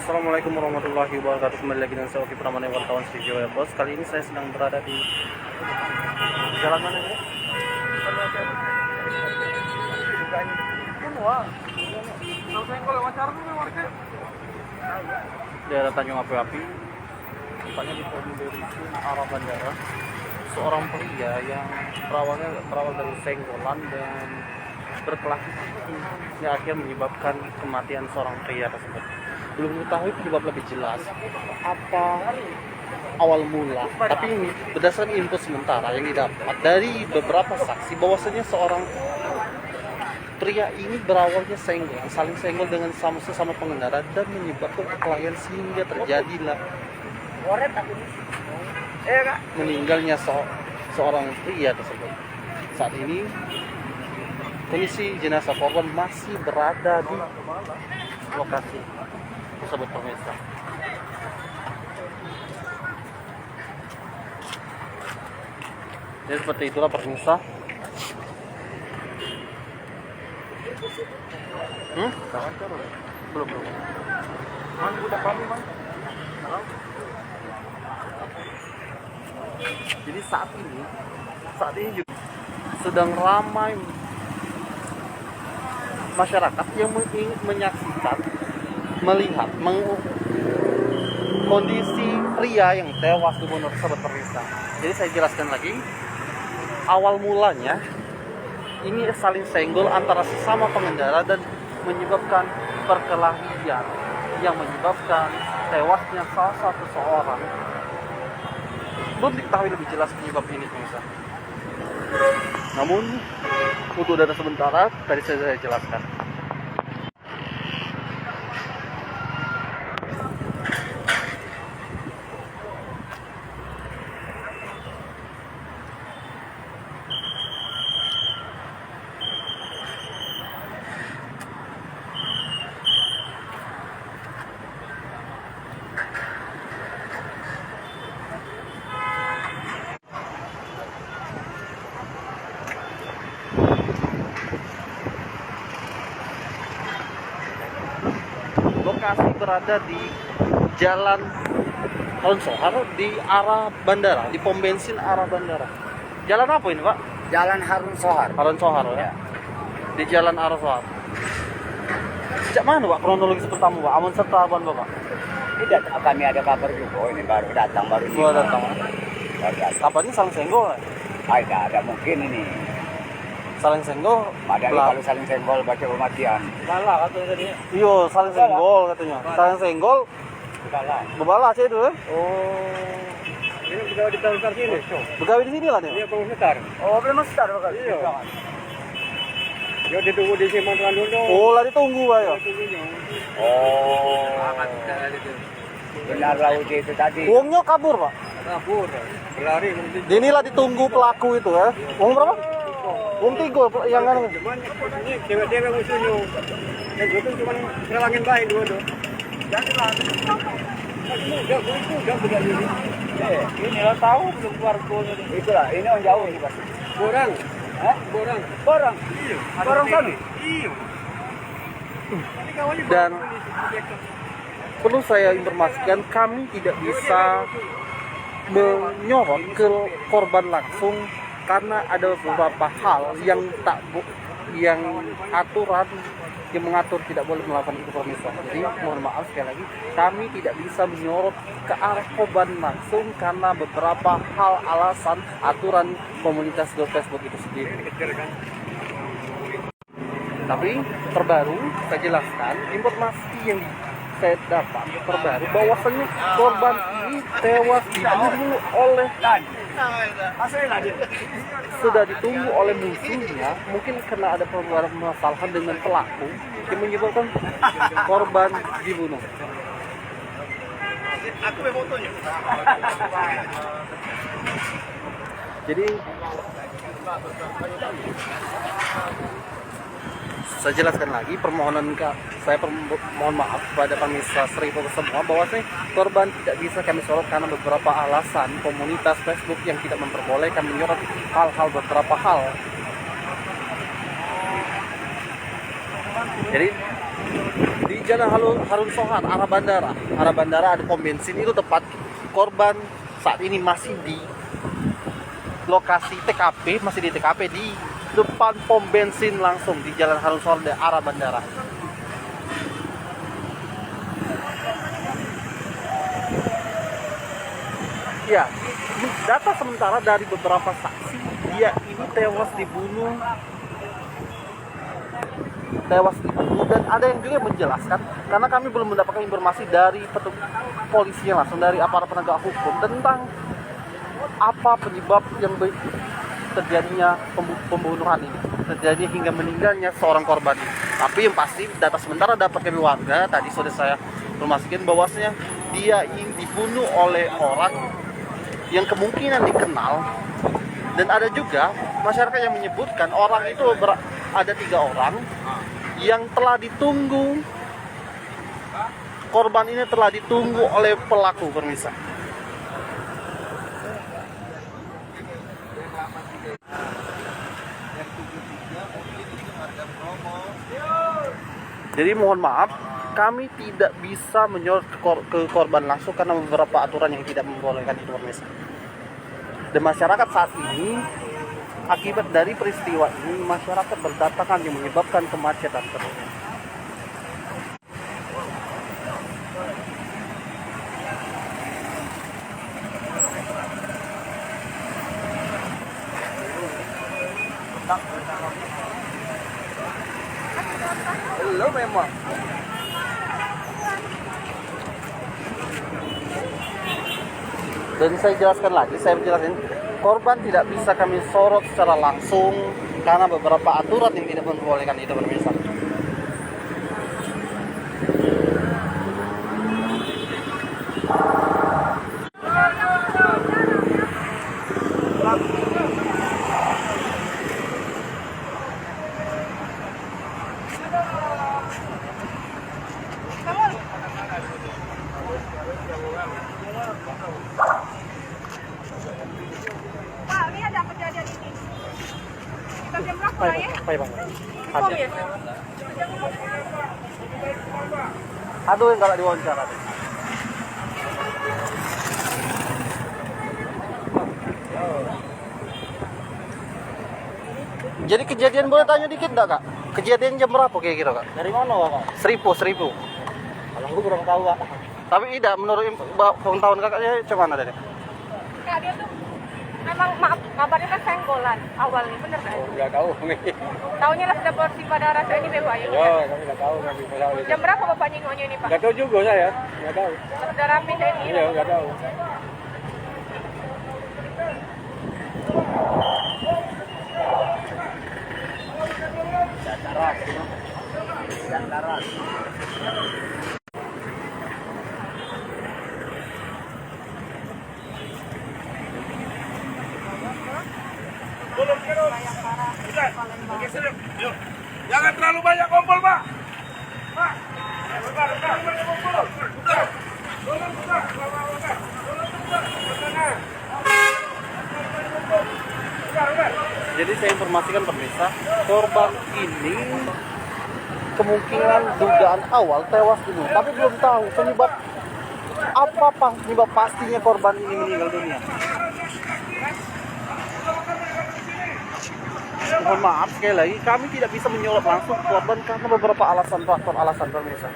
Assalamualaikum warahmatullahi wabarakatuh. Kembali lagi dengan saya Oki Pramana, wartawan Studio Pos. Kali ini saya sedang berada di jalan mana ini? Daerah Tanjung Api-Api, tempatnya di Pondok arah bandara. Seorang pria yang berawal dari senggolan dan berkelahi yang akhirnya menyebabkan kematian seorang pria tersebut. Belum diketahui penyebab lebih jelas apa awal mula, tapi ini berdasarkan info sementara yang didapat dari beberapa saksi bahwasanya seorang pria ini berawalnya saling senggol dengan sesama pengendara dan menyebabkan perkelahian sehingga terjadilah meninggalnya seorang pria tersebut. Saat ini kondisi jenazah korban masih berada di lokasi tersebut, pemirsa. Jadi seperti itulah pemirsa. Belum. Udah kami, Bang. Jadi saat ini juga sedang ramai masyarakat yang menyaksikan, melihat kondisi pria yang tewas dibunuh tersebut, pemirsa. Jadi saya jelaskan lagi, awal mulanya ini saling senggol antara sesama pengendara dan menyebabkan perkelahian yang menyebabkan tewasnya salah satu seorang. Belum diketahui lebih jelas penyebab ini, pemirsa. Namun untuk data sementara tadi saya jelaskan. Lokasi berada di Jalan Harun Sohar di arah bandara, di pom bensin arah bandara. Jalan apa ini, Pak? Jalan Harun Sohar. Harun Sohar ya. Di Jalan Harun Sohar. Sejak mana, Pak, kronologis pertama, Pak? Aman serta abang Bapak? Tidak, kami ada kabar juga. Oh, ini baru datang. Baru datang. Kabarnya saling senggol. Ada mungkin ini. Saling senggol. Padahal kalau saling senggol baca kematian. Bala katanya tadi. Iya, saling senggol katanya. Saling senggol. Bebala sih itu. Oh. Ini begawe di Tanjung sini. Begawe di sini lah nih. Iya, pengusaha. Oh, belum setar bakal. Iya. Yo ditunggu di sini mantuan dulu. Oh, lah ditunggu, Pak ya. Oh. Benar laut itu tadi. Uangnya kabur, Pak. Kabur. Berlari. Inilah ditunggu pelaku itu ya. Uang berapa? Uang 3 yang kan. Ini cewek-cewek musuhnya. Yang itu cuma ngelangin baik dua tuh. Janganlah. Udah begini. Ini lo tahu belum keluarganya. Itulah, ini orang jauh nih, Pak. Borang. Borang. Iya. Borang kami. Iya. Dan perlu saya informasikan, kami tidak bisa menyorot ke korban langsung karena ada beberapa hal yang aturan yang mengatur tidak boleh melakukan itu, pemirsa. Jadi mohon maaf sekali lagi, kami tidak bisa menyorot ke arah korban langsung karena beberapa hal alasan aturan komunitas Facebook itu sendiri. Tapi terbaru saya jelaskan informasi yang saya dapat terbaru bahwasannya korban ini tewas dibunuh oleh sudah ditunggu oleh musuhnya, mungkin karena ada permasalahan dengan pelaku yang menyebabkan korban dibunuh. Jadi saya jelaskan lagi, saya mohon maaf kepada pemirsa Seribu semua bahwasanya korban tidak bisa kami sorot karena beberapa alasan komunitas Facebook yang tidak memperbolehkan menyorot beberapa hal. Jadi di Jalan Harun Sohar, arah bandara. Arah bandara ada pom bensin, itu tempat korban saat ini masih di lokasi TKP, masih di TKP di depan pom bensin langsung di Jalan Harun Sohar di arah bandara. Ya, data sementara dari beberapa saksi, dia ini tewas dibunuh dan ada yang juga menjelaskan, karena kami belum mendapatkan informasi dari polisinya langsung, dari aparat penegak hukum tentang apa penyebab yang terjadinya pembunuhan ini, terjadi hingga meninggalnya seorang korban ini. Tapi yang pasti data sementara dapat kami warga, tadi sudah saya informasikan bahwasanya dia ini dibunuh oleh orang yang kemungkinan dikenal, dan ada juga masyarakat yang menyebutkan orang itu ada 3 orang yang telah ditunggu, korban ini telah ditunggu oleh pelaku, pemirsa. Jadi mohon maaf, kami tidak bisa menyorot ke korban langsung karena beberapa aturan yang tidak membolehkan itu, pemirsa. Dan masyarakat saat ini, akibat dari peristiwa ini, masyarakat berdatangan yang menyebabkan kemacetan terus. Lo memang. Dan saya jelaskan lagi, korban tidak bisa kami sorot secara langsung karena beberapa aturan yang tidak membolehkan itu, pemirsa. Pak, ini ada kejadian ini. Kita jam berapa ya? Apa ya, Bang? Bom ya? Aduh, yang galak diwawancara. Jadi kejadian boleh tanya dikit enggak, Kak? Kejadian jam berapa kira-kira, Kak? Dari mana, Kak? Seribu. Kalau aku kurang tahu, Kak. Tapi tidak, menurut pengetahuan kakaknya cuman ada deh. Kak, dia tuh memang kabarnya kan senggolan awalnya, bener kan? Enggak tahu. Taunya lah sudah bersih pada rasa ini Bapak ya? Ya, kami enggak tahu, kami enggak tahu. Jam berapa Bapak nyingoknya ini Pak? Enggak tahu juga saya, enggak tahu. Sudah rapi saya ini. Iya, enggak tahu. Darat. Jangan terlalu banyak kumpul, Pak. Pak. Jadi saya informasikan pemirsa, korban ini kemungkinan dugaan awal tewas dulu, tapi belum tahu penyebab penyebab pastinya korban ini meninggal dunia. Mohon maaf sekali lagi, kami tidak bisa menyorot langsung korban karena beberapa faktor alasan pemirsa.